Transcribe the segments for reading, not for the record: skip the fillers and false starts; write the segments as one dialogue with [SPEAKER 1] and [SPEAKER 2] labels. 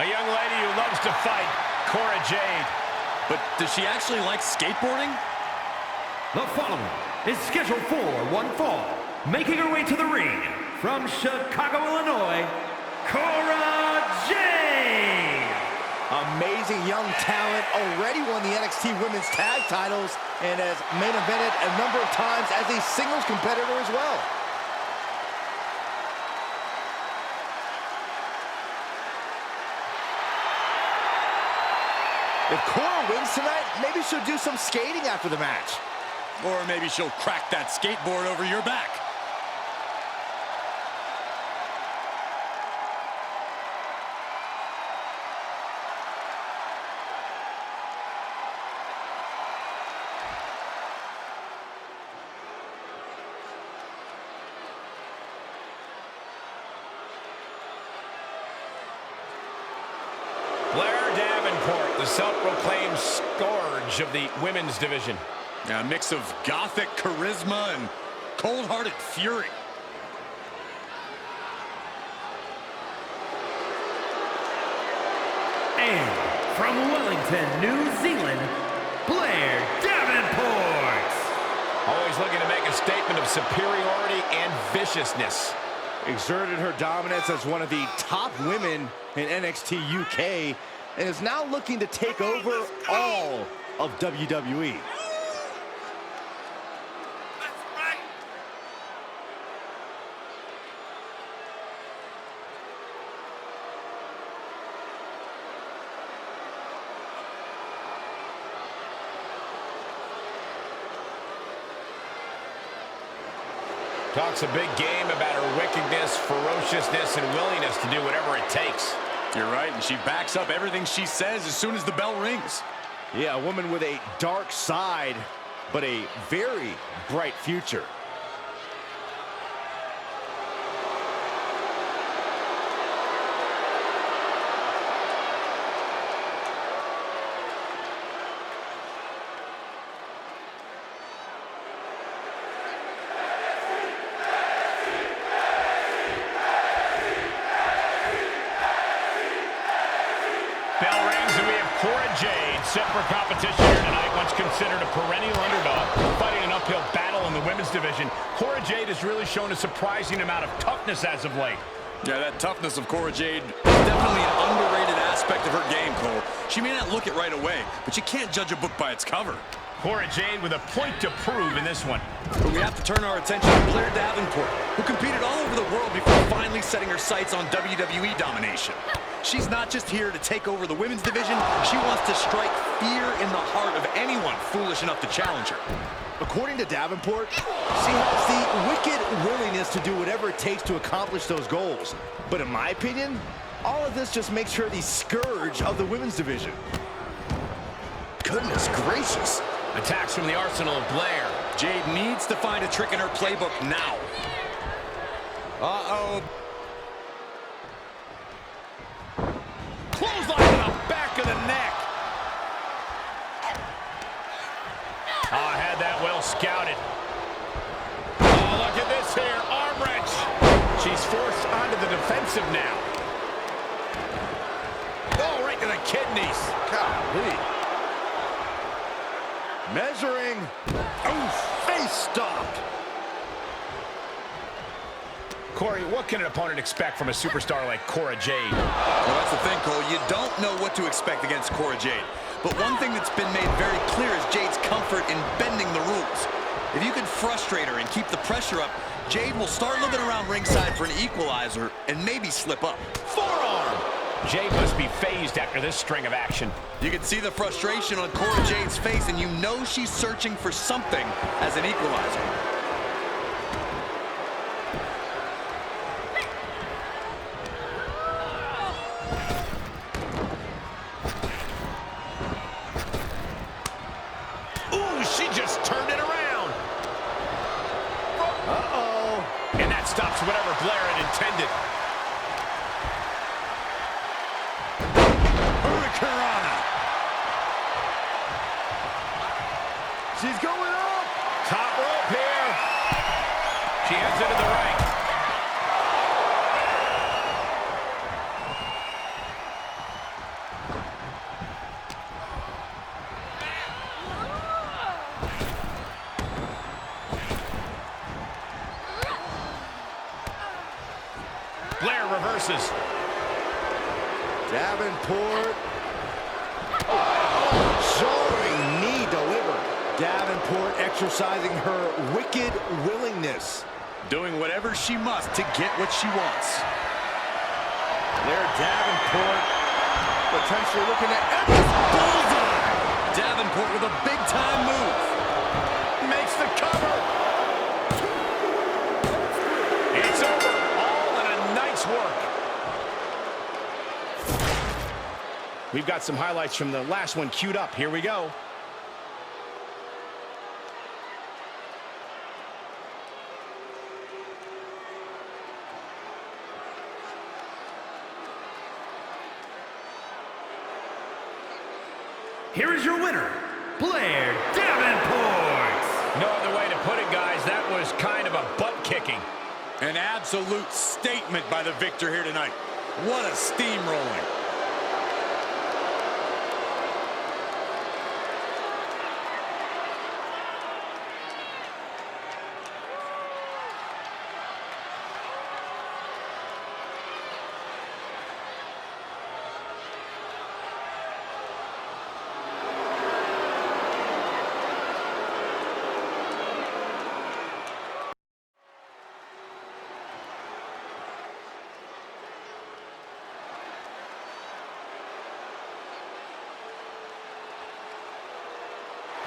[SPEAKER 1] A young lady who loves to fight, Cora Jade.
[SPEAKER 2] But does she actually like skateboarding?
[SPEAKER 3] The following is scheduled for one fall. Making her way to the ring from Chicago, Illinois, Cora Jade.
[SPEAKER 4] Amazing young talent, already won the NXT Women's Tag titles and has main evented a number of times as a singles competitor as well. If Cora wins tonight, maybe she'll do some skating after the match.
[SPEAKER 2] Or maybe she'll crack that skateboard over your back.
[SPEAKER 1] The self-proclaimed scourge of the women's division.
[SPEAKER 2] A mix of gothic charisma and cold-hearted fury.
[SPEAKER 3] And from Wellington, New Zealand, Blair Davenport.
[SPEAKER 1] Always looking to make a statement of superiority and viciousness.
[SPEAKER 4] Exerted her dominance as one of the top women in NXT UK, and is now looking to take over all of WWE.
[SPEAKER 1] Talks a big game about her wickedness, ferociousness, and willingness to do whatever it takes.
[SPEAKER 2] You're right, and she backs up everything she says as soon as the bell rings.
[SPEAKER 4] Yeah, a woman with a dark side, but a very bright future.
[SPEAKER 1] Bell rings and we have Cora Jade set for competition here tonight. Once considered a perennial underdog, fighting an uphill battle in the women's division, Cora Jade has really shown a surprising amount of toughness as of late.
[SPEAKER 2] Yeah, that toughness of Cora Jade is definitely an underrated aspect of her game, Cole. She may not look it right away, but you can't judge a book by its cover.
[SPEAKER 1] Cora Jade with a point to prove in this one.
[SPEAKER 2] But we have to turn our attention to Blair Davenport, who competed all over the world before finally setting her sights on WWE domination. She's not just here to take over the women's division, she wants to strike fear in the heart of anyone foolish enough to challenge her.
[SPEAKER 4] According to Davenport, she has the wicked willingness to do whatever it takes to accomplish those goals. But in my opinion, all of this just makes her the scourge of the women's division. Goodness gracious.
[SPEAKER 1] Attacks from the arsenal of Blair.
[SPEAKER 2] Jade needs to find a trick in her playbook now. Uh-oh.
[SPEAKER 1] Clothesline to the back of the neck. Oh, had that well scouted. Oh, look at this here. Arm wrench. She's forced onto the defensive now. Oh, right to the kidneys.
[SPEAKER 4] Golly. Measuring. Oh, face stomped.
[SPEAKER 1] Corey, what can an opponent expect from a superstar like Cora Jade?
[SPEAKER 2] Well, that's the thing, Cole. You don't know what to expect against Cora Jade. But one thing that's been made very clear is Jade's comfort in bending the rules. If you can frustrate her and keep the pressure up, Jade will start looking around ringside for an equalizer and maybe slip up.
[SPEAKER 1] Forearm! Jade must be phased after this string of action.
[SPEAKER 2] You can see the frustration on Cora Jade's face, and you know she's searching for something as an equalizer.
[SPEAKER 1] Ooh, she just turned it around. Uh-oh. And that stops whatever Blair had intended.
[SPEAKER 4] She's going up.
[SPEAKER 1] Top rope here. She heads into the ring. reverses.
[SPEAKER 4] Davenport. Soaring knee delivered. Davenport exercising her wicked willingness.
[SPEAKER 2] Doing whatever she must to get what she wants.
[SPEAKER 4] There, Davenport potentially looking at bullseye.
[SPEAKER 2] Davenport with a big-time move.
[SPEAKER 1] Makes the cover. It's over. All in a nice work. We've got some highlights from the last one queued up. Here we go.
[SPEAKER 3] Here is your winner, Blair Davenport.
[SPEAKER 1] No other way to put it, guys. That was kind of a butt-kicking.
[SPEAKER 2] An absolute statement by the victor here tonight. What a steamrolling.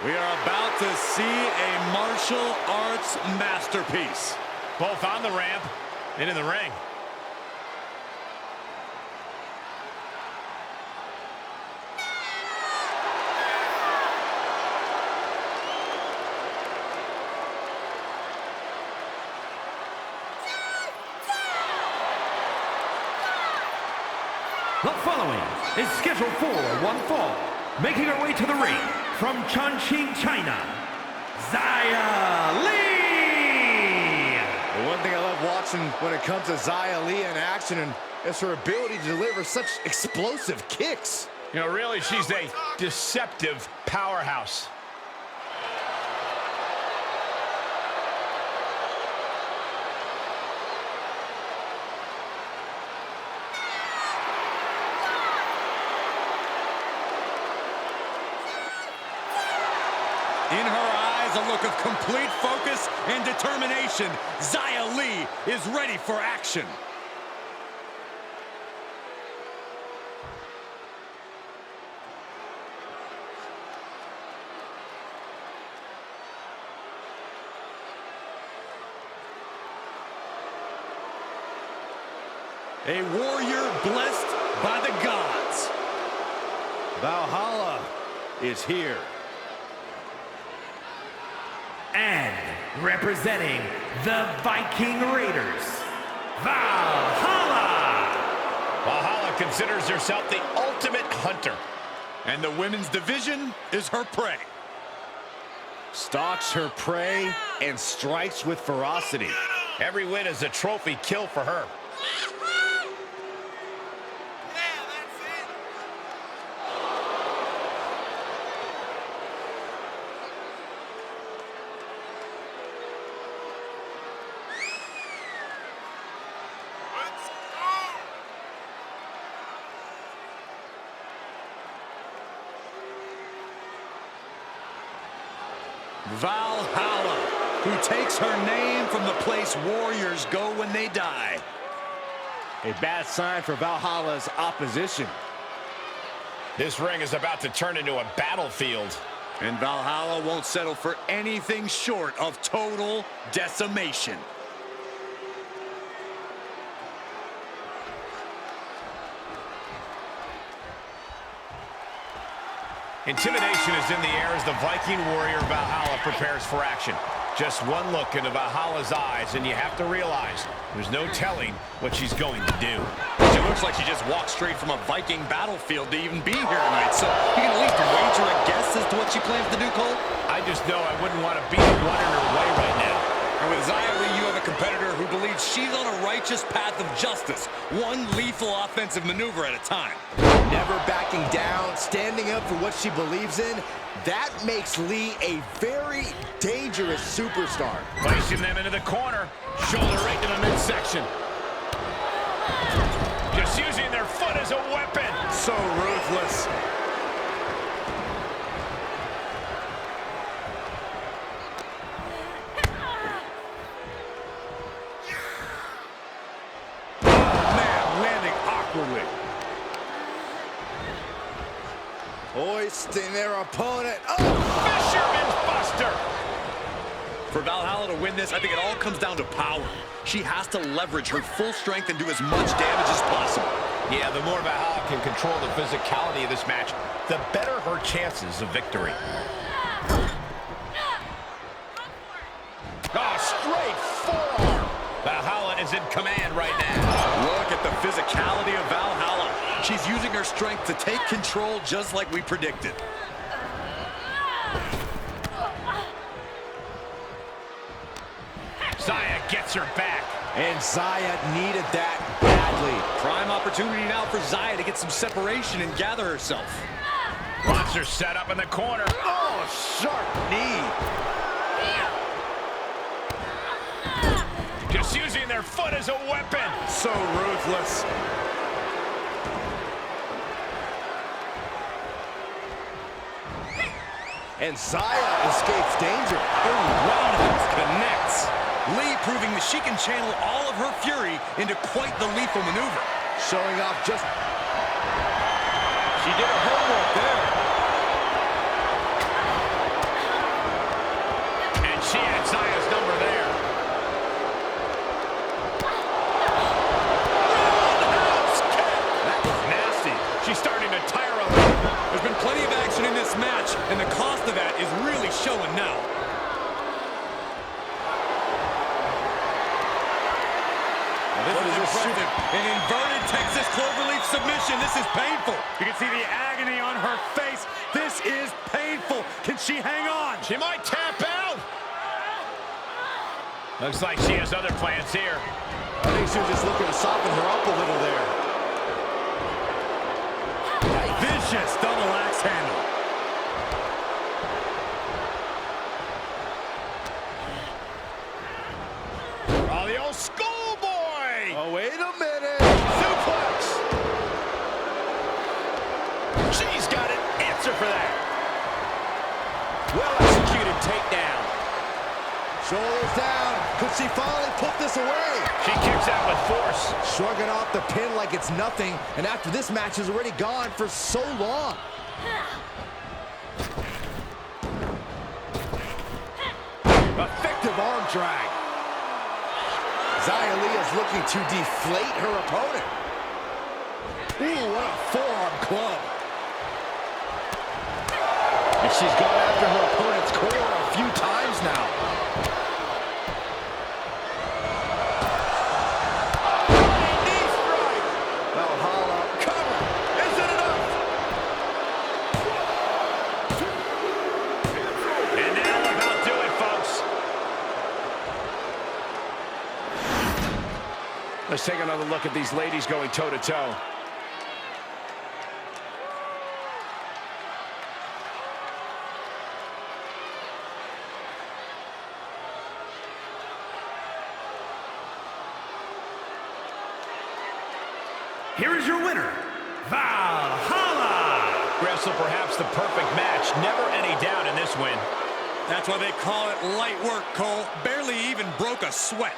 [SPEAKER 2] We are about to see a martial arts masterpiece.
[SPEAKER 1] Both on the ramp and in the ring.
[SPEAKER 3] The following is scheduled for one fall, making her way to the ring from Chongqing, China, Xia Li.
[SPEAKER 4] The one thing I love watching when it comes to Xia Li in action and is her ability to deliver such explosive kicks.
[SPEAKER 1] You know, really, she's a deceptive powerhouse.
[SPEAKER 2] In her eyes, a look of complete focus and determination. Xia Li is ready for action. A warrior blessed by the gods.
[SPEAKER 4] Valhalla is here.
[SPEAKER 3] And representing the Viking Raiders, Valhalla.
[SPEAKER 1] Valhalla considers herself the ultimate hunter.
[SPEAKER 2] And the women's division is her prey.
[SPEAKER 4] Stalks her prey and strikes with ferocity.
[SPEAKER 1] Every win is a trophy kill for her.
[SPEAKER 2] Valhalla, who takes her name from the place warriors go when they die.
[SPEAKER 4] A bad sign for Valhalla's opposition.
[SPEAKER 1] This ring is about to turn into a battlefield.
[SPEAKER 2] And Valhalla won't settle for anything short of total decimation.
[SPEAKER 1] Intimidation is in the air as the Viking warrior Valhalla prepares for action. Just one look into Valhalla's eyes and you have to realize there's no telling what she's going to do.
[SPEAKER 2] She looks like she just walked straight from a Viking battlefield to even be here tonight. So you can at least wager a guess as to what she plans to do, Cole?
[SPEAKER 1] I just know I wouldn't want to be the one in her way right now.
[SPEAKER 2] And with Xia Li, you have a competitor who believes she's on a righteous path of justice, one lethal offensive maneuver at a time.
[SPEAKER 4] Never backing down, standing up for what she believes in. That makes Li a very dangerous superstar.
[SPEAKER 1] Placing them into the corner. Shoulder right to the midsection. Just using their foot as a weapon.
[SPEAKER 4] So ruthless. Hoisting their opponent. Oh!
[SPEAKER 1] Fisherman's Buster.
[SPEAKER 2] For Valhalla to win this, I think it all comes down to power. She has to leverage her full strength and do as much damage as possible.
[SPEAKER 1] Yeah, the more Valhalla can control the physicality of this match, the better her chances of victory. Oh, straight forearm. Valhalla is in command right now.
[SPEAKER 2] Look at the physicality of Valhalla. She's using her strength to take control just like we predicted.
[SPEAKER 1] Zaya gets her back.
[SPEAKER 4] And Zaya needed that badly.
[SPEAKER 2] Prime opportunity now for Zaya to get some separation and gather herself.
[SPEAKER 1] Monster set up in the corner.
[SPEAKER 4] Oh, sharp knee.
[SPEAKER 1] Just using their foot as a weapon.
[SPEAKER 4] So ruthless. And Zaya escapes danger.
[SPEAKER 2] Roundhouse connects. Lee proving that she can channel all of her fury into quite the lethal maneuver.
[SPEAKER 4] Showing off just...
[SPEAKER 2] She did her homework there.
[SPEAKER 1] And she had Zaya's number there.
[SPEAKER 2] Roundhouse kick.
[SPEAKER 1] That was nasty. She's starting to tire a little.
[SPEAKER 2] There's been plenty of action in this match, and the cost of that is really showing now.
[SPEAKER 1] This is impressive.
[SPEAKER 2] An inverted Texas cloverleaf submission. This is painful.
[SPEAKER 5] You can see the agony on her face. This is painful. Can she hang on?
[SPEAKER 1] She might tap out. Looks like she has other plans here.
[SPEAKER 4] I think she was just looking to soften her up a little there.
[SPEAKER 5] Vicious double axe handle.
[SPEAKER 1] Oh, the old schoolboy.
[SPEAKER 4] Oh, wait a minute.
[SPEAKER 1] Suplex. She's got an answer for that. Well executed takedown.
[SPEAKER 4] Shoulders down. Could she finally put this away?
[SPEAKER 1] She kicks out with force.
[SPEAKER 4] Shrugging off the pin like it's nothing. And after this match is already gone for so long. Effective arm drag. Xia Li is looking to deflate her opponent. Ooh, what a forearm club. And she's gone after her opponent's core a few times now. Knee strike. Valhalla cover. Is it enough?
[SPEAKER 1] And that'll about do it, folks. Let's take another look at these ladies going toe-to-toe.
[SPEAKER 3] Here is your winner, Valhalla.
[SPEAKER 1] Wrestle perhaps the perfect match. Never any doubt in this win.
[SPEAKER 2] That's why they call it light work, Cole. Barely even broke a sweat.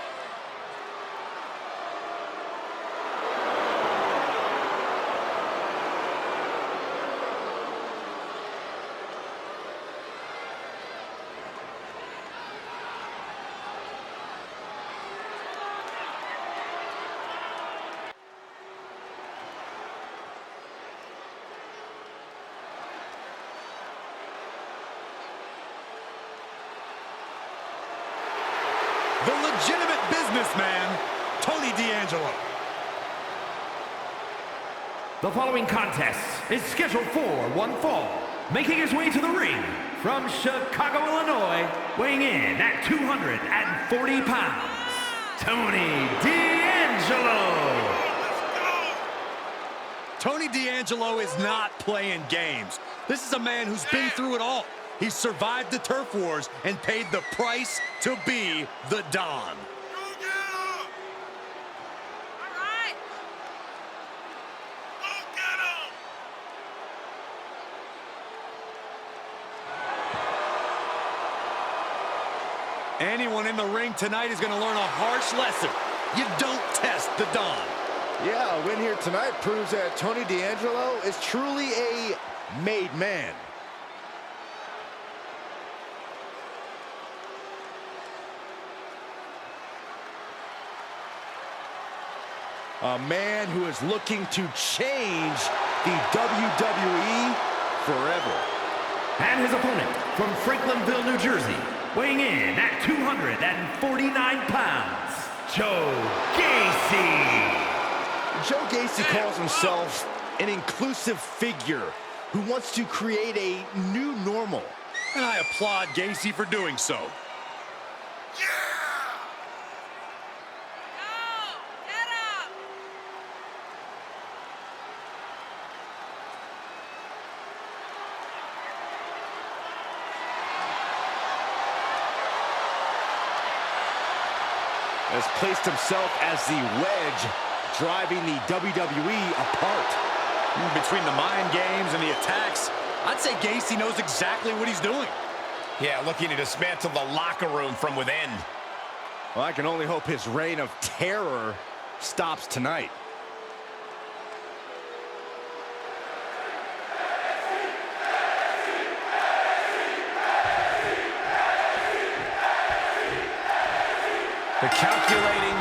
[SPEAKER 2] The legitimate businessman, Tony D'Angelo.
[SPEAKER 3] The following contest is scheduled for one fall. Making his way to the ring from Chicago, Illinois, weighing in at 240 pounds, Tony D'Angelo.
[SPEAKER 2] Tony D'Angelo is not playing games. This is a man who's been through it all. He's survived the turf wars and paid the price to be the Don.
[SPEAKER 5] Anyone in the ring tonight is going to learn a harsh lesson. You don't test the Don.
[SPEAKER 4] Yeah, a win here tonight proves that Tony D'Angelo is truly a made man. A man who is looking to change the WWE forever.
[SPEAKER 3] And his opponent from Franklinville, New Jersey, weighing in at 249 pounds, Joe Gacy.
[SPEAKER 4] Joe Gacy calls himself an inclusive figure who wants to create a new normal.
[SPEAKER 5] And I applaud Gacy for doing so.
[SPEAKER 4] Has placed himself as the wedge driving the WWE apart.
[SPEAKER 5] Between the mind games and the attacks, I'd say Gacy knows exactly what he's doing.
[SPEAKER 1] Yeah, looking to dismantle the locker room from within.
[SPEAKER 4] Well, I can only hope his reign of terror stops tonight.
[SPEAKER 1] The calculating,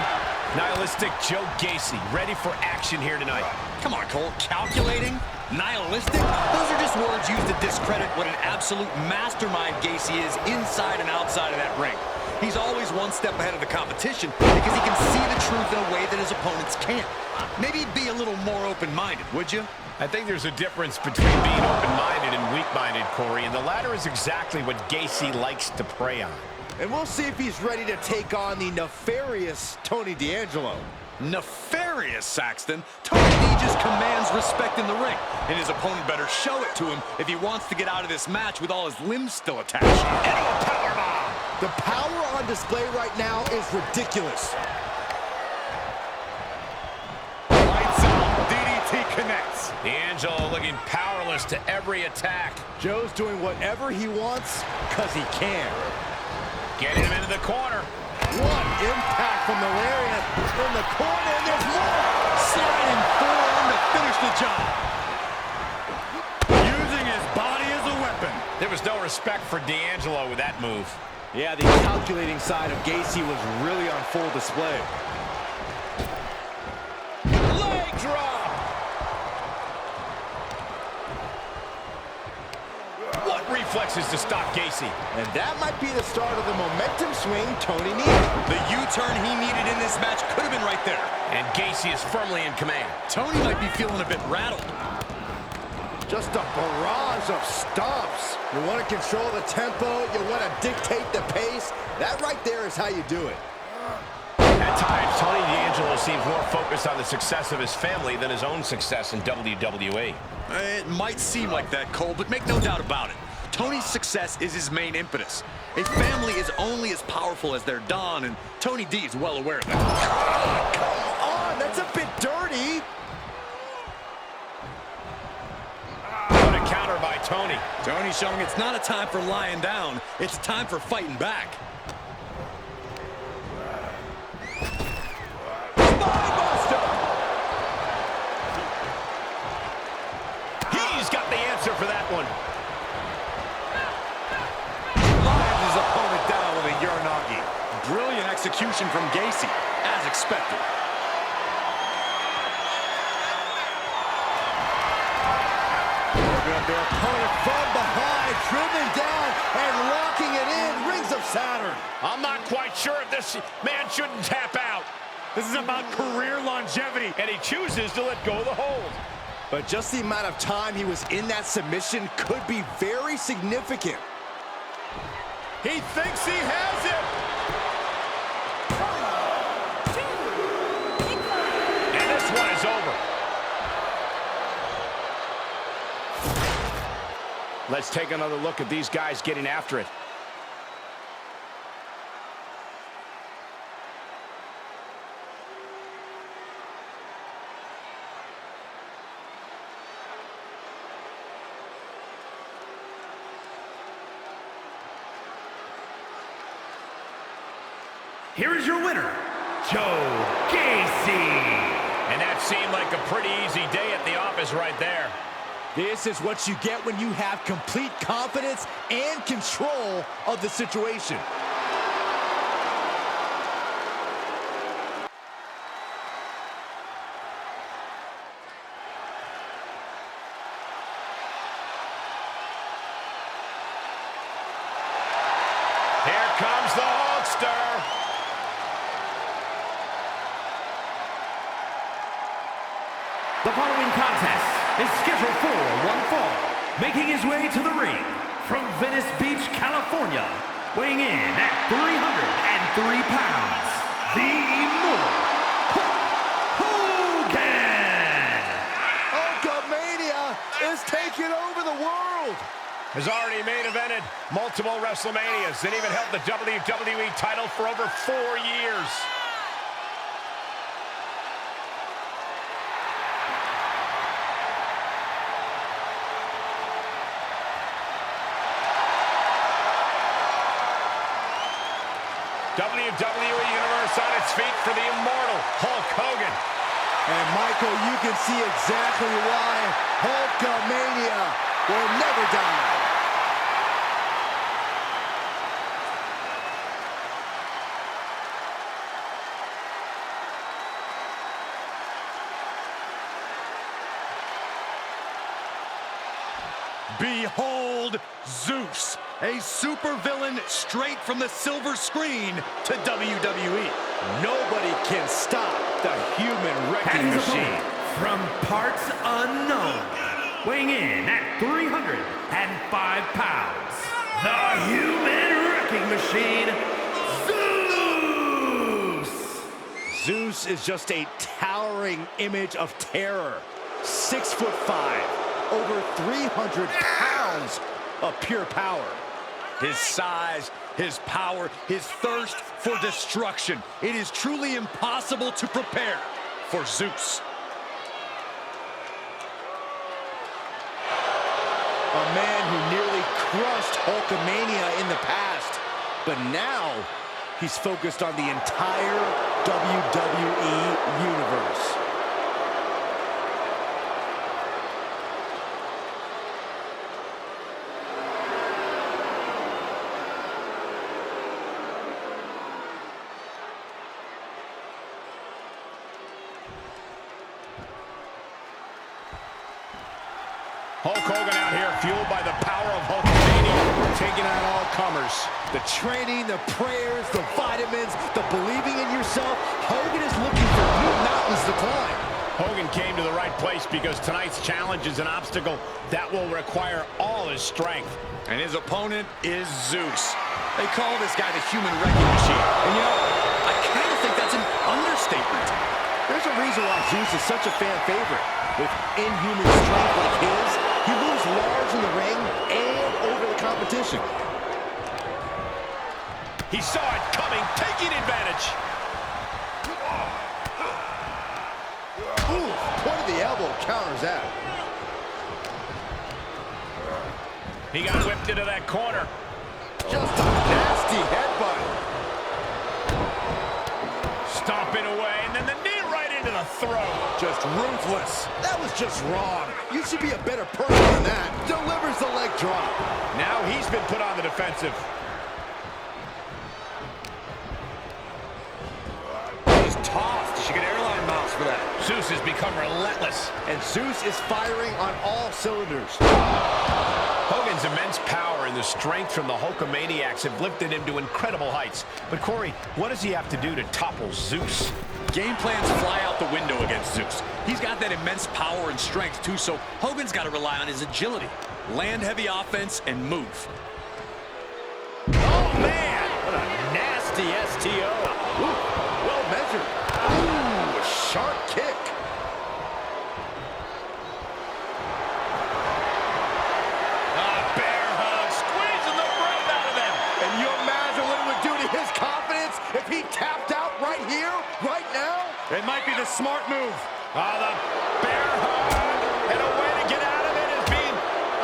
[SPEAKER 1] nihilistic Joe Gacy, ready for action here tonight.
[SPEAKER 5] Come on, Cole. Calculating? Nihilistic? Those are just words used to discredit what an absolute mastermind Gacy is inside and outside of that ring. He's always one step ahead of the competition because he can see the truth in a way that his opponents can't. Maybe be a little more open-minded, would you?
[SPEAKER 1] I think there's a difference between being open-minded and weak-minded, Corey, and the latter is exactly what Gacy likes to prey on.
[SPEAKER 4] And we'll see if he's ready to take on the nefarious Tony D'Angelo.
[SPEAKER 5] Nefarious, Saxton. Tony D just commands respect in the ring, and his opponent better show it to him if he wants to get out of this match with all his limbs still attached.
[SPEAKER 1] Into a powerbomb!
[SPEAKER 4] The power on display right now is ridiculous.
[SPEAKER 5] Lights out, DDT connects.
[SPEAKER 1] D'Angelo looking powerless to every attack.
[SPEAKER 4] Joe's doing whatever he wants because he can.
[SPEAKER 1] Getting him into the corner.
[SPEAKER 4] What impact from the lariat in the corner, and there's more!
[SPEAKER 5] Sliding forearm to finish the job. Using his body as a weapon.
[SPEAKER 1] There was no respect for D'Angelo with that move.
[SPEAKER 4] Yeah, the calculating side of Gacy was really on full display.
[SPEAKER 1] Leg drop! What reflexes to stop Gacy?
[SPEAKER 4] And that might be the start of the momentum swing Tony needed.
[SPEAKER 5] The U-turn he needed in this match could have been right there.
[SPEAKER 1] And Gacy is firmly in command.
[SPEAKER 5] Tony might be feeling a bit rattled.
[SPEAKER 4] Just a barrage of stomps. You want to control the tempo, you want to dictate the pace. That right there is how you do it.
[SPEAKER 1] At times, Tony D'Angelo seems more focused on the success of his family than his own success in WWE.
[SPEAKER 5] It might seem like that, Cole, but make no doubt about it. Tony's success is his main impetus. A family is only as powerful as their Don, and Tony D is well aware of that.
[SPEAKER 4] Come on, that's a bit dirty.
[SPEAKER 1] What a counter by Tony.
[SPEAKER 5] Tony showing it's not a time for lying down, it's a time for fighting back.
[SPEAKER 1] He's got the answer for that one.
[SPEAKER 5] Lives his opponent down with a Uranagi. Brilliant execution from Gacy, as expected.
[SPEAKER 4] Their opponent from behind, dribbling down and locking it in. Rings of Saturn.
[SPEAKER 1] I'm not quite sure if this man shouldn't tap out.
[SPEAKER 5] This is about career longevity.
[SPEAKER 1] And he chooses to let go of the hold.
[SPEAKER 4] But just the amount of time he was in that submission could be very significant.
[SPEAKER 1] He thinks he has it. And this one is over. Let's take another look at these guys getting after it.
[SPEAKER 3] here is your winner, Joe Gacy.
[SPEAKER 1] And that seemed like a pretty easy day at the office right there.
[SPEAKER 4] This is what you get when you have complete confidence and control of the situation.
[SPEAKER 1] Here comes the Hulkster.
[SPEAKER 3] The following contest is scheduled for one fall. Making his way to the ring from Venice Beach, California, weighing in at 303 pounds, the Immortal Hulk Hogan!
[SPEAKER 4] Hulkamania is taking over the world!
[SPEAKER 1] Has already main evented multiple WrestleManias and even held the WWE title for over 4 years. WWE Universe on its feet for the immortal Hulk Hogan.
[SPEAKER 4] And Michael, you can see exactly why Hulkamania will never die.
[SPEAKER 5] Behold Zeus, a supervillain straight from the silver screen to WWE.
[SPEAKER 4] Nobody can stop the human wrecking
[SPEAKER 3] And his
[SPEAKER 4] machine.
[SPEAKER 3] opponent from parts unknown, weighing in at 305 pounds, the human wrecking machine, Zeus!
[SPEAKER 4] Zeus is just a towering image of terror. 6'5", over 300 pounds of pure power.
[SPEAKER 5] His size, his power, his thirst for destruction. It is truly impossible to prepare for Zeus.
[SPEAKER 4] A man who nearly crushed Hulkamania in the past, but now he's focused on the entire WWE Universe.
[SPEAKER 1] Hulk Hogan out here fueled by the power of Hulkamania, taking on all comers.
[SPEAKER 4] The training, the prayers, the vitamins, the believing in yourself. Hogan is looking for new mountains to climb.
[SPEAKER 1] Hogan came to the right place because tonight's challenge is an obstacle that will require all his strength.
[SPEAKER 5] And his opponent is Zeus. They call this guy the human wrecking machine. And you know, I kind of think that's an understatement.
[SPEAKER 4] There's a reason why Zeus is such a fan favorite. With inhuman strength like his, he moves large in the ring and over the competition.
[SPEAKER 1] He saw it coming, taking advantage.
[SPEAKER 4] Ooh, point of the elbow counters that.
[SPEAKER 1] He got whipped into that corner.
[SPEAKER 4] Just a nasty headbutt.
[SPEAKER 1] Stomping away, and then the knee right into the throat.
[SPEAKER 4] Just ruthless. That was just wrong. You should be a better person than that. Delivers the leg drop.
[SPEAKER 1] Now he's been put on the defensive.
[SPEAKER 5] He's tossed. You should get airline miles for that.
[SPEAKER 1] Zeus has become relentless.
[SPEAKER 4] And Zeus is firing on all cylinders.
[SPEAKER 1] Hogan's immense power and the strength from the Hulkamaniacs have lifted him to incredible heights. But Corey, what does he have to do to topple Zeus?
[SPEAKER 5] Game plans fly out the window against Zeus. He's got that immense power and strength too, so Hogan's got to rely on his agility. Land heavy offense and move.
[SPEAKER 1] Oh, man! What a nasty STO.
[SPEAKER 4] Ooh, well measured. Ooh, a sharp kick.
[SPEAKER 1] Bear hug, squeezing the breath out of them.
[SPEAKER 4] And you imagine what it would do to his confidence if he tapped out right here, right now?
[SPEAKER 5] It might be the smart move.
[SPEAKER 1] The bear hug, and a way to get out of it is being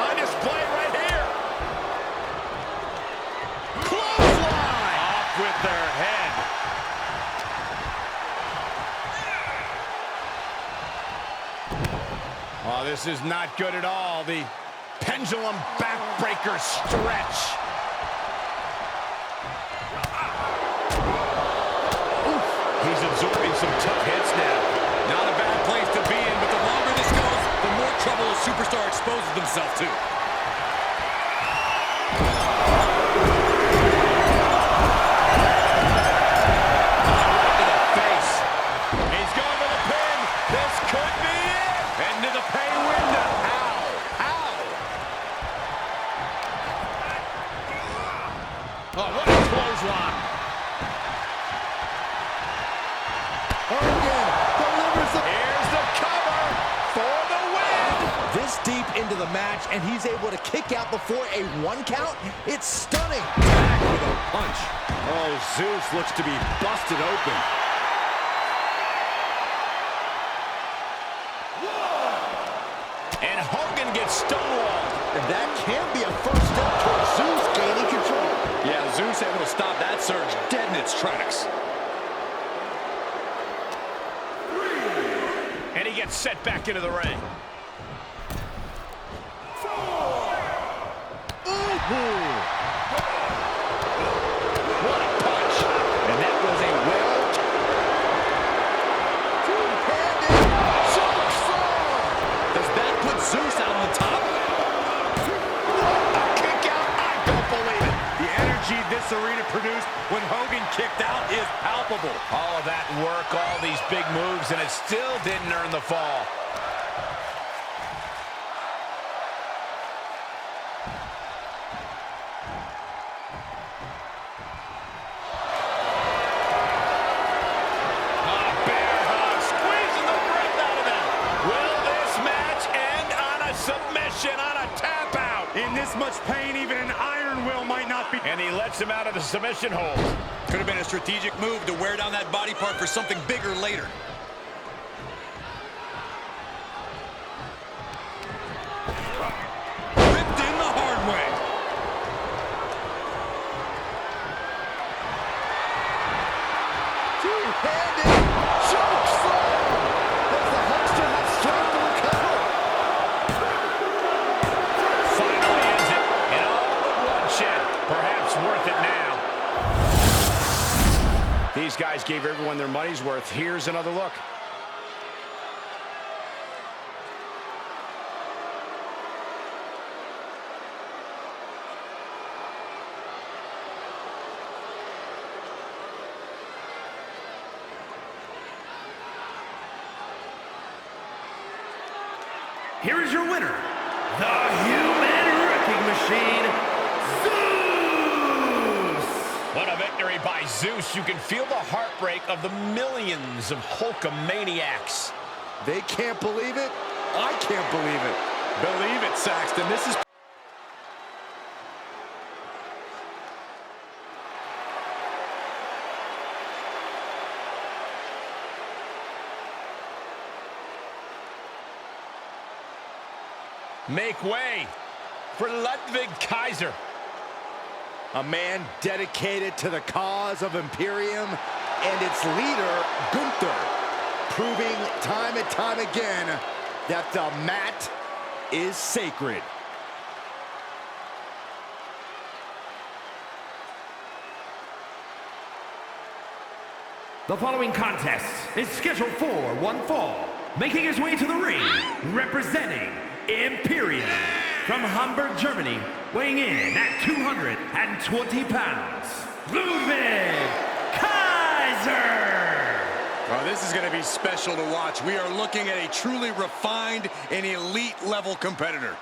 [SPEAKER 1] on display right here. Clothesline! Off with their head. this is not good at all. The pendulum backbreaker stretch. Oof. He's absorbing some tough hits now.
[SPEAKER 5] Not a bad place to be in, but the longer this goes, the more trouble a superstar exposes themselves to.
[SPEAKER 4] Into the match, and he's able to kick out before a 1 count. It's stunning. Back with a punch. Oh, Zeus looks to be busted open.
[SPEAKER 1] And Hogan gets stonewalled.
[SPEAKER 4] And that can be a first step towards Zeus gaining control.
[SPEAKER 5] Yeah, Zeus able to stop that surge dead in its tracks.
[SPEAKER 1] And he gets set back into the ring.
[SPEAKER 5] What a punch. And that was a two-handed choke slam. Does that put Zeus out on top? A kick out? I don't believe it. The energy this arena produced when Hogan kicked out is palpable.
[SPEAKER 1] All of that work, all these big moves, and it still didn't earn the fall.
[SPEAKER 5] In this much pain, even an iron will might not be.
[SPEAKER 1] And he lets him out of the submission hold.
[SPEAKER 5] Could have been a strategic move to wear down that body part for something bigger later. Ripped in the hard way.
[SPEAKER 4] Two-handed choke slam. Does the Hulkster have strength to recover?
[SPEAKER 1] Finally ends it. And all the bloodshed. Perhaps worth it now. These guys gave everyone their money's worth. Here's another look.
[SPEAKER 3] Here is your winner, the Human Wrecking Machine, Zeus!
[SPEAKER 1] What a victory by Zeus. You can feel the heartbreak of the millions of Hulkamaniacs.
[SPEAKER 4] They can't believe it. I can't believe it.
[SPEAKER 5] Believe it, Saxton. This is...
[SPEAKER 1] Make way for Ludwig Kaiser.
[SPEAKER 4] A man dedicated to the cause of Imperium and its leader, Gunther, proving time and time again that the mat is sacred.
[SPEAKER 3] The following contest is scheduled for one fall. Making his way to the ring, representing Imperium from Hamburg, Germany, weighing in at 220 pounds, Ludwig Kaiser!
[SPEAKER 5] Oh, this is going to be special to watch. We are looking at a truly refined and elite-level competitor.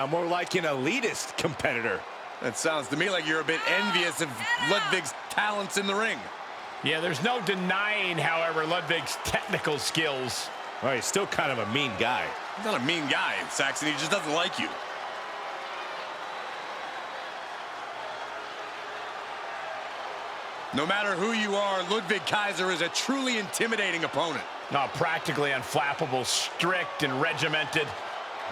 [SPEAKER 4] More like an elitist competitor.
[SPEAKER 5] That sounds to me like you're a bit envious of Ludwig's talents in the ring.
[SPEAKER 1] Yeah, there's no denying, however, Ludwig's technical skills.
[SPEAKER 4] Well, he's still kind of a mean guy.
[SPEAKER 5] He's not a mean guy, Saxon. He just doesn't like you. No matter who you are, Ludwig Kaiser is a truly intimidating opponent.
[SPEAKER 1] No, practically unflappable, strict and regimented.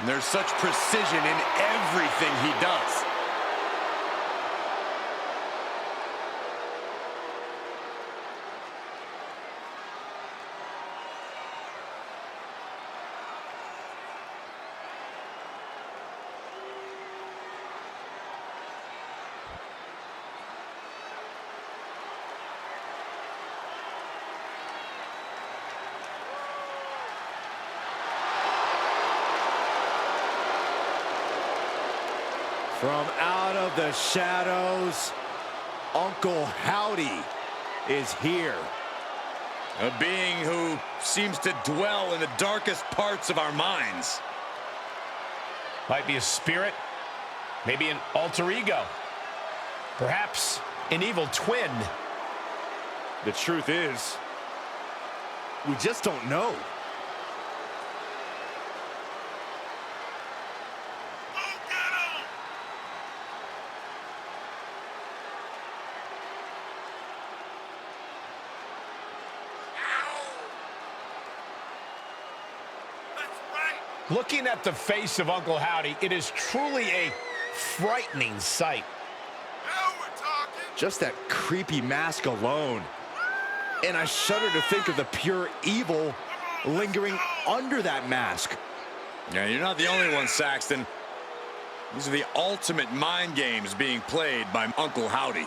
[SPEAKER 5] And there's such precision in everything he does.
[SPEAKER 4] From out of the shadows, Uncle Howdy is here.
[SPEAKER 5] A being who seems to dwell in the darkest parts of our minds.
[SPEAKER 1] Might be a spirit, maybe an alter ego, perhaps an evil twin.
[SPEAKER 4] The truth is, we just don't know.
[SPEAKER 1] Looking at the face of Uncle Howdy, it is truly a frightening sight.
[SPEAKER 4] Just that creepy mask alone. And I shudder to think of the pure evil lingering under that mask.
[SPEAKER 5] Yeah, you're not the only one, Saxton. These are the ultimate mind games being played by Uncle Howdy.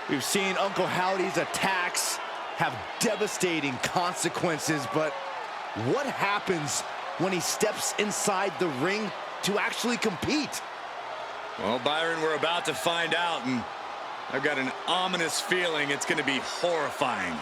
[SPEAKER 4] We've seen Uncle Howdy's attacks have devastating consequences, but what happens when he steps inside the ring to actually compete?
[SPEAKER 5] Well, Byron, we're about to find out, and I've got an ominous feeling it's going to be horrifying.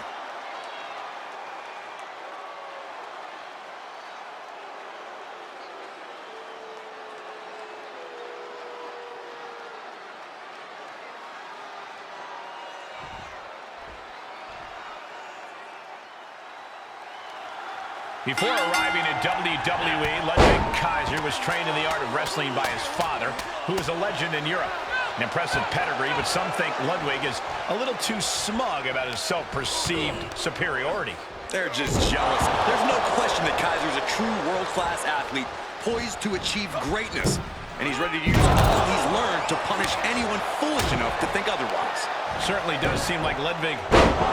[SPEAKER 1] Before arriving at WWE, Ludwig Kaiser was trained in the art of wrestling by his father, who is a legend in Europe. An impressive pedigree, but some think Ludwig is a little too smug about his self-perceived superiority.
[SPEAKER 2] They're just jealous. There's no question that Kaiser is a true world-class athlete, poised to achieve greatness. And he's ready to use all he's learned to punish anyone foolish enough to think otherwise.
[SPEAKER 1] Certainly does seem like Ludwig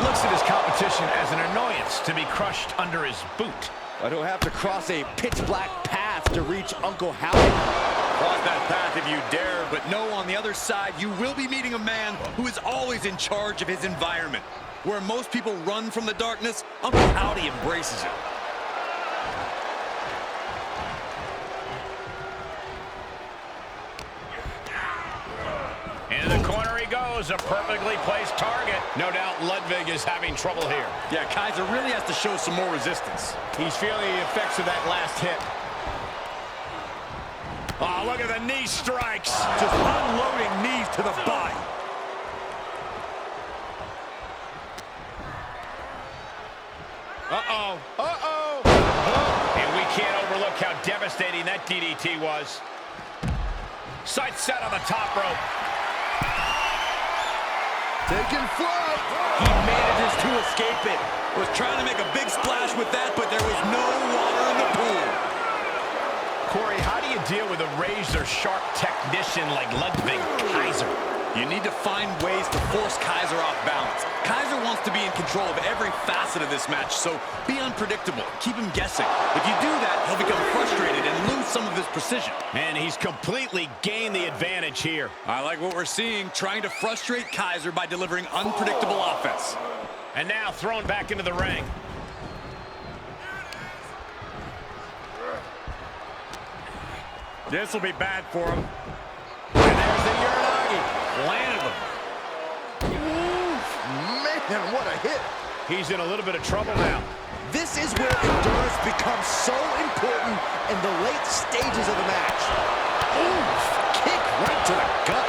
[SPEAKER 1] looks at his competition as an annoyance to be crushed under his boot.
[SPEAKER 4] I don't have to cross a pitch-black path to reach Uncle Howdy.
[SPEAKER 5] Cross that path if you dare, but no, on the other side, you will be meeting a man who is always in charge of his environment. Where most people run from the darkness, Uncle Howdy embraces it.
[SPEAKER 1] In the corner he goes, a perfectly placed target. No doubt Ludwig is having trouble here.
[SPEAKER 5] Yeah, Kaiser really has to show some more resistance.
[SPEAKER 1] He's feeling the effects of that last hit. Oh, look at the knee strikes.
[SPEAKER 4] Just unloading knees to the body.
[SPEAKER 1] Uh-oh. Uh-oh. And we can't overlook how devastating that DDT was. Sights set on the top rope.
[SPEAKER 4] Taking flight.
[SPEAKER 5] He manages to escape it. Was trying to make a big splash with that, but there was no water in the pool.
[SPEAKER 1] Corey, how do you deal with a razor-sharp technician like Ludwig Kaiser?
[SPEAKER 5] You need to find ways to force Kaiser off balance. Kaiser wants to be in control of every facet of this match, so be unpredictable. Keep him guessing. If you do that, he'll become frustrated and lose some of his precision.
[SPEAKER 1] And he's completely gained the advantage here.
[SPEAKER 5] I like what we're seeing, trying to frustrate Kaiser by delivering unpredictable offense.
[SPEAKER 1] And now thrown back into the ring.
[SPEAKER 5] This will be bad for him.
[SPEAKER 1] And there's the Uranagi. Landed him.
[SPEAKER 4] Man, what a hit.
[SPEAKER 1] He's in a little bit of trouble now.
[SPEAKER 4] This is where endurance becomes so important in the late stages of the match. Oof, kick right to the gut.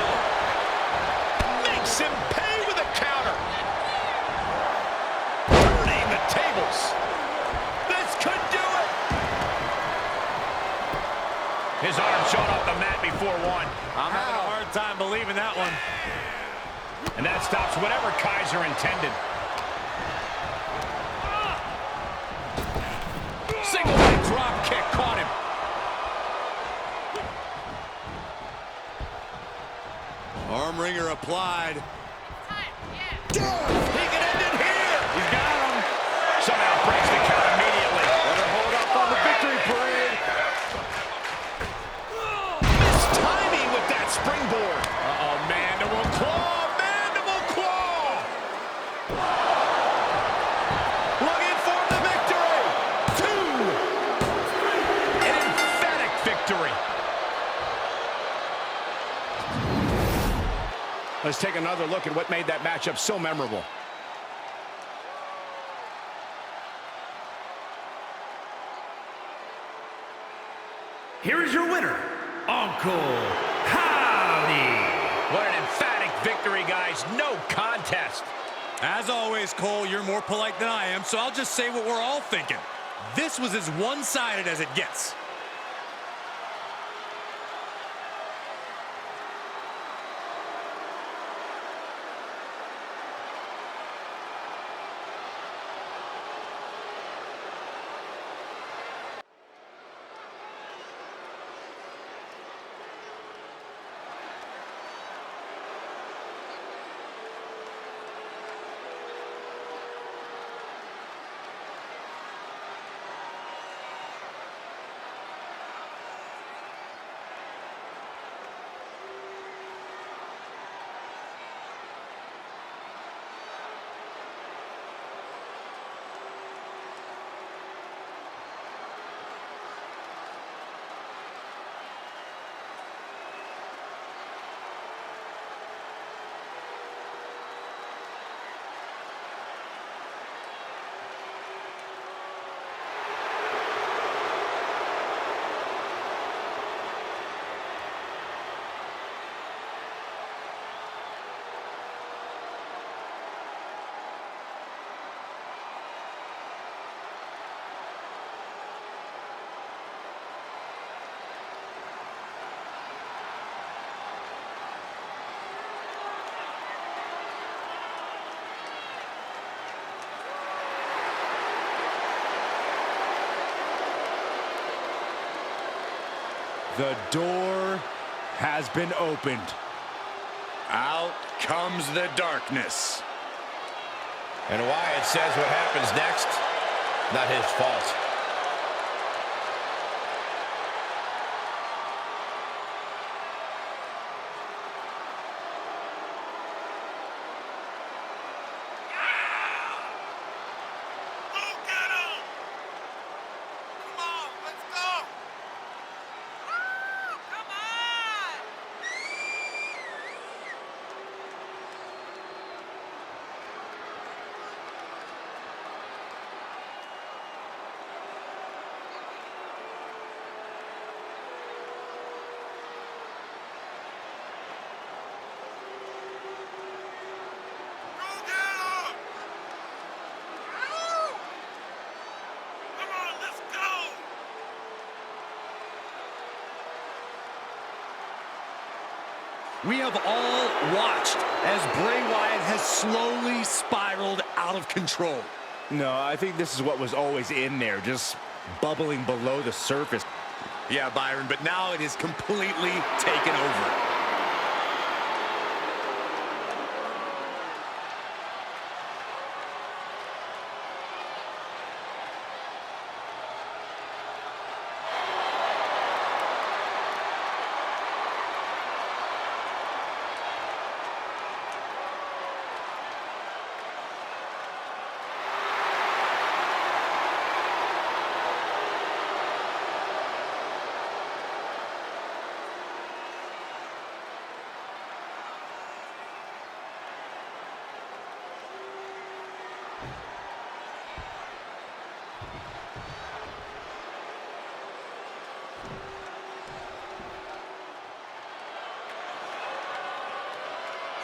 [SPEAKER 1] Makes him pay with a counter. Turning the tables. This could do it. His arm shot off the mat before one.
[SPEAKER 5] I'm having a hard time believing that one.
[SPEAKER 1] And that stops whatever Kaiser intended. Single leg drop kick caught him.
[SPEAKER 5] Arm wringer applied.
[SPEAKER 1] He can end it here. He's got him. Somehow breaks the count immediately.
[SPEAKER 4] Better hold up on the victory parade.
[SPEAKER 1] Missed timing with that springboard. Uh-oh, mandible claw, mandible claw. Let's take another look at what made that matchup so memorable.
[SPEAKER 3] Here is your winner, Uncle Howdy.
[SPEAKER 1] What an emphatic victory, guys. No contest.
[SPEAKER 5] As always, Cole, you're more polite than I am, so I'll just say what we're all thinking. This was as one-sided as it gets.
[SPEAKER 4] The door has been opened.
[SPEAKER 2] Out comes the darkness.
[SPEAKER 1] And Wyatt says what happens next, not his fault.
[SPEAKER 5] We have all watched as Bray Wyatt has slowly spiraled out of control.
[SPEAKER 4] No, I think this is what was always in there, just bubbling below the surface.
[SPEAKER 2] Yeah, Byron, but now it is completely taken over.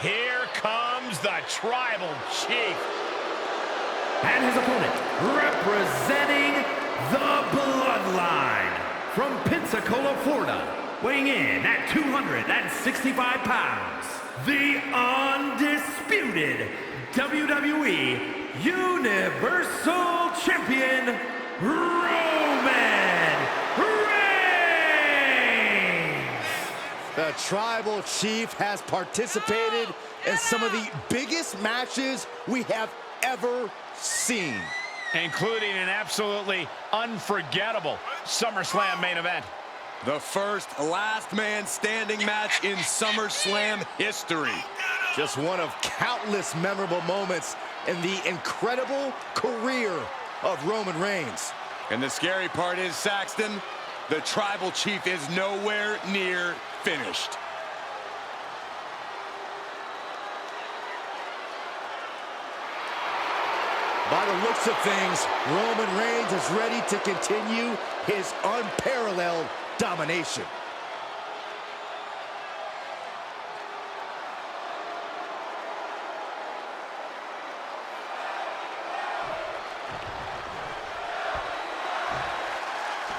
[SPEAKER 1] Here comes the Tribal Chief.
[SPEAKER 3] And his opponent, representing the Bloodline, from Pensacola, Florida, weighing in at 265 pounds, the undisputed WWE Universal Champion, Roman Reigns!
[SPEAKER 4] The Tribal Chief has participated in some of the biggest matches we have ever seen,
[SPEAKER 1] Including an absolutely unforgettable SummerSlam main event.
[SPEAKER 2] The first last man standing match in SummerSlam history.
[SPEAKER 4] just one of countless memorable moments in the incredible career of Roman Reigns.
[SPEAKER 2] And the scary part is, Saxton, the Tribal Chief is nowhere near finished.
[SPEAKER 4] By the looks of things, Roman Reigns is ready to continue his unparalleled domination.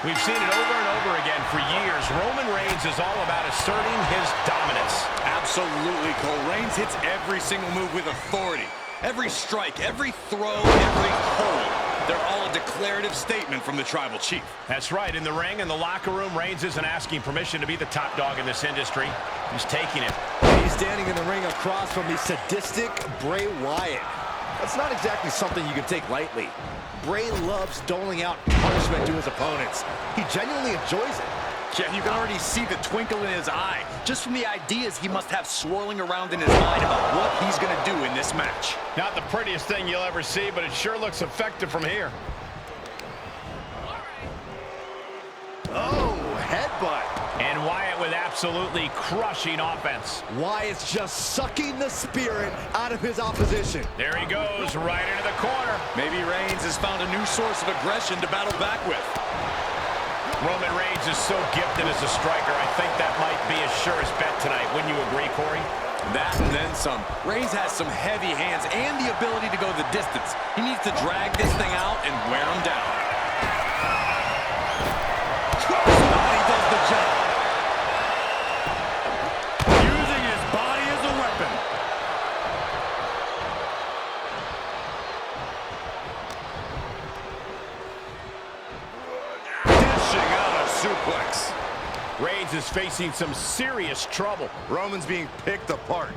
[SPEAKER 1] We've seen it over and over again for years. Roman Reigns is all about asserting his dominance.
[SPEAKER 5] Absolutely, Cole. Reigns hits every single move with authority. Every strike, every throw, every hold. They're all a declarative statement from the Tribal Chief.
[SPEAKER 1] That's right. In the ring, in the locker room, Reigns isn't asking permission to be the top dog in this industry. He's taking it.
[SPEAKER 4] He's standing in the ring across from the sadistic Bray Wyatt. That's not exactly something you can take lightly. Bray loves doling out punishment to his opponents. He genuinely enjoys it.
[SPEAKER 5] Yeah, you can already see the twinkle in his eye, just from the ideas he must have swirling around in his mind about what he's going to do in this match.
[SPEAKER 1] Not the prettiest thing you'll ever see, but it sure looks effective from here.
[SPEAKER 4] Oh, headbutt.
[SPEAKER 1] And Wyatt with absolutely crushing offense.
[SPEAKER 4] Wyatt's just sucking the spirit out of his opposition.
[SPEAKER 1] There he goes, right into the corner.
[SPEAKER 5] Maybe Reigns has found a new source of aggression to battle back with.
[SPEAKER 1] Roman Reigns is so gifted as a striker. I think that might be his surest bet tonight. Wouldn't you agree, Corey?
[SPEAKER 5] That and then some. Reigns has some heavy hands and the ability to go the distance. He needs to drag this thing out and wear him down. Body does the job. Using his body as a weapon. Dishing out a suplex.
[SPEAKER 1] Reigns is facing some serious trouble.
[SPEAKER 4] Roman's being picked apart.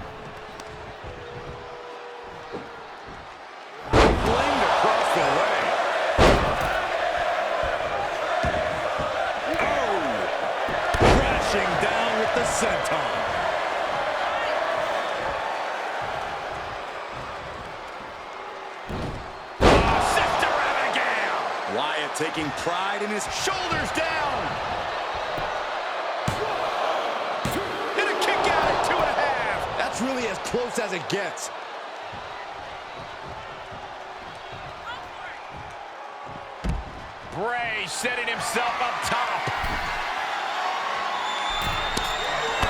[SPEAKER 5] Flinged across the leg. Oh! Crashing down with the senton.
[SPEAKER 1] Sister Abigail!
[SPEAKER 5] Wyatt taking pride in his
[SPEAKER 1] Shoulders down! And a kick out at 2.5.
[SPEAKER 4] That's really as close as it gets.
[SPEAKER 1] Bray setting himself up top.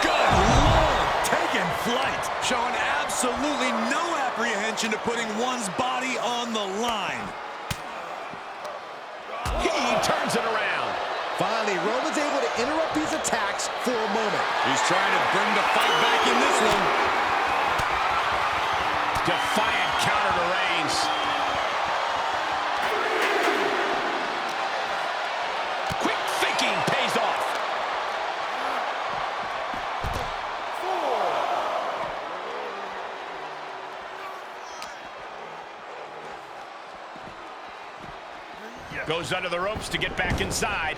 [SPEAKER 5] Good Lord, taking flight. Showing absolutely no apprehension to putting one's body on the line.
[SPEAKER 1] He turns it around.
[SPEAKER 4] Finally, Roman's able to interrupt these attacks for a moment.
[SPEAKER 5] He's trying to bring the fight back in this one.
[SPEAKER 1] Defiant counter to Reigns. Quick thinking pays off. Goes under the ropes to get back inside.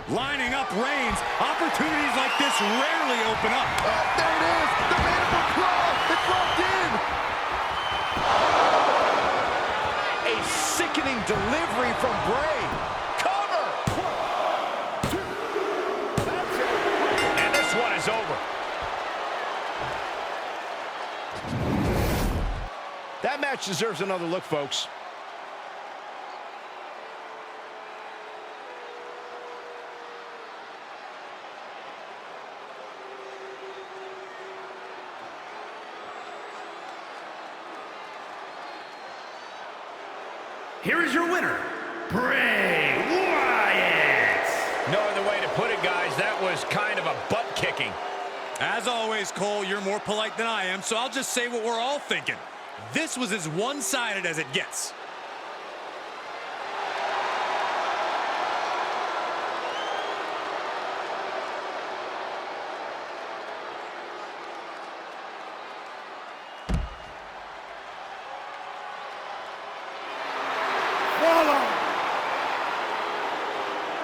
[SPEAKER 5] Lining up Reigns. Opportunities like this rarely open up.
[SPEAKER 4] There it is! The mandible claw! It's locked in! A sickening delivery from Bray. Cover! 1, 2. That's it.
[SPEAKER 1] And this one is over. That match deserves another look, folks.
[SPEAKER 3] Here is your winner, Bray Wyatt.
[SPEAKER 1] No other way to put it, guys. That was kind of a butt kicking.
[SPEAKER 5] As always, Cole, you're more polite than I am, so I'll just say what we're all thinking. This was as one-sided as it gets.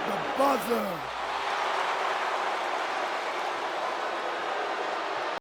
[SPEAKER 6] The buzzer.